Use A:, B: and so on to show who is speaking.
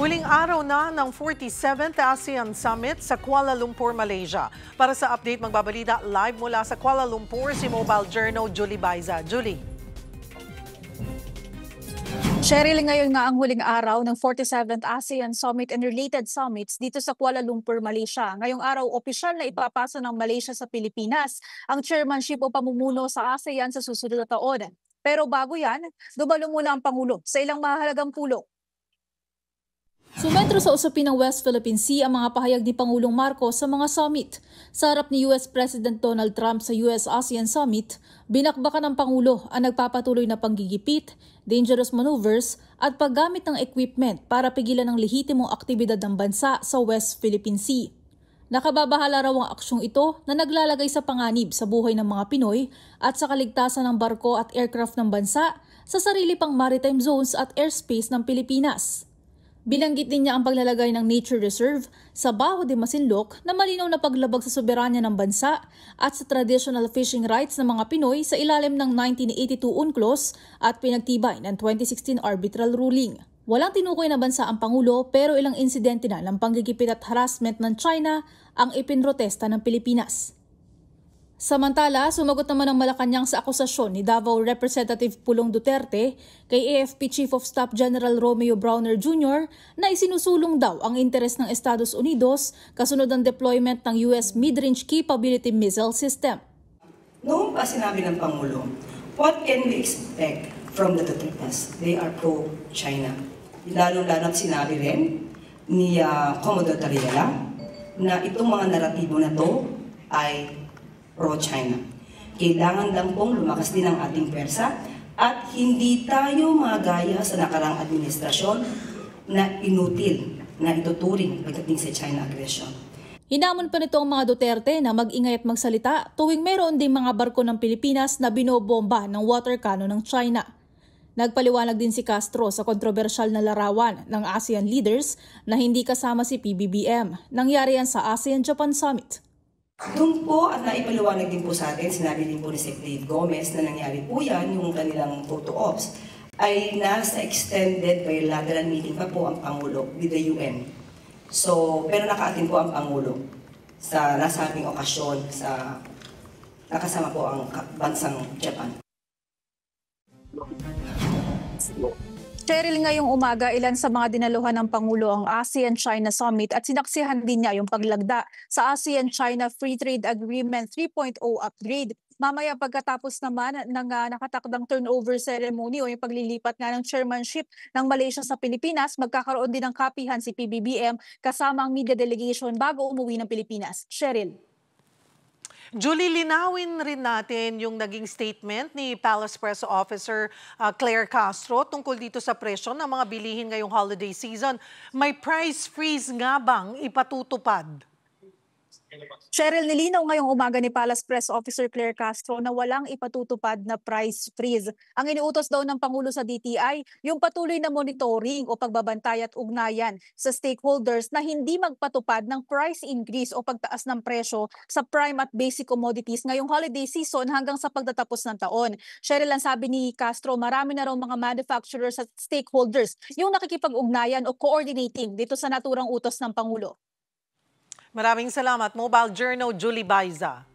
A: Huling araw na ng 47th ASEAN Summit sa Kuala Lumpur, Malaysia. Para sa update, magbabalita live mula sa Kuala Lumpur si Mobile Journal Julie Baiza. Julie.
B: Cheryl, ngayon nga ang huling araw ng 47th ASEAN Summit and related summits dito sa Kuala Lumpur, Malaysia. Ngayong araw, opisyal na ipapasa ng Malaysia sa Pilipinas ang chairmanship o pamumuno sa ASEAN sa susunod na taon. Pero bago yan, dumalo muna ang Pangulo sa ilang mahalagang pulong.
C: Sumentro sa usapin ng West Philippine Sea ang mga pahayag ni Pangulong Marcos sa mga summit. Sa harap ni US President Donald Trump sa US-ASEAN Summit, binakbakan ng Pangulo ang nagpapatuloy na panggigipit, dangerous maneuvers at paggamit ng equipment para pigilan ang lehitimong aktibidad ng bansa sa West Philippine Sea. Nakababahala raw ang aksyong ito na naglalagay sa panganib sa buhay ng mga Pinoy at sa kaligtasan ng barko at aircraft ng bansa sa sarili pang maritime zones at airspace ng Pilipinas. Binanggit din niya ang paglalagay ng nature reserve sa Baho de Masinloc na malinaw na paglabag sa soberanya ng bansa at sa traditional fishing rights ng mga Pinoy sa ilalim ng 1982 UNCLOS at pinagtibay ng 2016 arbitral ruling. Walang tinukoy na bansa ang Pangulo pero ilang insidente na ng panggigipit at harassment ng China ang ipinrotesta ng Pilipinas. Samantala, sumagot naman ang Malacanang sa akusasyon ni Davao Representative Pulong Duterte kay AFP Chief of Staff General Romeo Browner Jr. na isinusulong daw ang interes ng Estados Unidos kasunod ng deployment ng US Mid-Range Capability Missile System.
D: Noong pa sinabi ng Pangulo, what can we expect from the Dutertes? They are pro-China. Lalo-lalo sinabi rin ni Commodore Tariela na itong mga naratibo na to ay pro-China. Kailangan lang pong lumakas din ang ating pwersa at hindi tayo magaya sa nakarang administrasyon na inutil na ituturing pagdating sa China aggression.
C: Hinamon pa nito ang mga Duterte na mag-ingay at magsalita tuwing meron ding mga barko ng Pilipinas na binobomba ng water cannon ng China. Nagpaliwanag din si Castro sa kontrobersyal na larawan ng ASEAN leaders na hindi kasama si PBBM. Nangyari yan sa ASEAN-Japan Summit.
D: Doon po at naipaliwanag din po sa atin, sinabi din po ni Sec. Dave Gomez na nangyari po yan, yung kanilang photo ops, ay nasa extended bilateral meeting pa po ang Pangulo with the UN. So, pero nakaatin po ang Pangulo sa nasabing okasyon sa nakasama po ang bansang Japan.
B: Cheryl, ngayong umaga, ilan sa mga dinaluhan ng Pangulo ang ASEAN-China Summit at sinaksihan din niya yung paglagda sa ASEAN-China Free Trade Agreement 3.0 upgrade. Mamaya pagkatapos naman ng nakatakdang turnover ceremony o yung paglilipat nga ng chairmanship ng Malaysia sa Pilipinas, magkakaroon din ng kapihan si PBBM kasama ang media delegation bago umuwi ng Pilipinas. Cheryl.
A: Julie, linawin rin natin yung naging statement ni Palace Press Officer Claire Castro tungkol dito sa presyo ng mga bilihin ngayong holiday season. May price freeze nga bang ipatutupad?
B: Cheryl, nilinaw ngayong umaga ni Palace Press Officer Claire Castro na walang ipatutupad na price freeze. Ang iniutos daw ng Pangulo sa DTI, yung patuloy na monitoring o pagbabantay at ugnayan sa stakeholders na hindi magpatupad ng price increase o pagtaas ng presyo sa prime at basic commodities ngayong holiday season hanggang sa pagtatapos ng taon. Cheryl, ang sabi ni Castro, marami na raw mga manufacturers at stakeholders yung nakikipag-ugnayan o coordinating dito sa naturang utos ng Pangulo.
A: Maraming salamat, Mobile Journal Julie Baiza.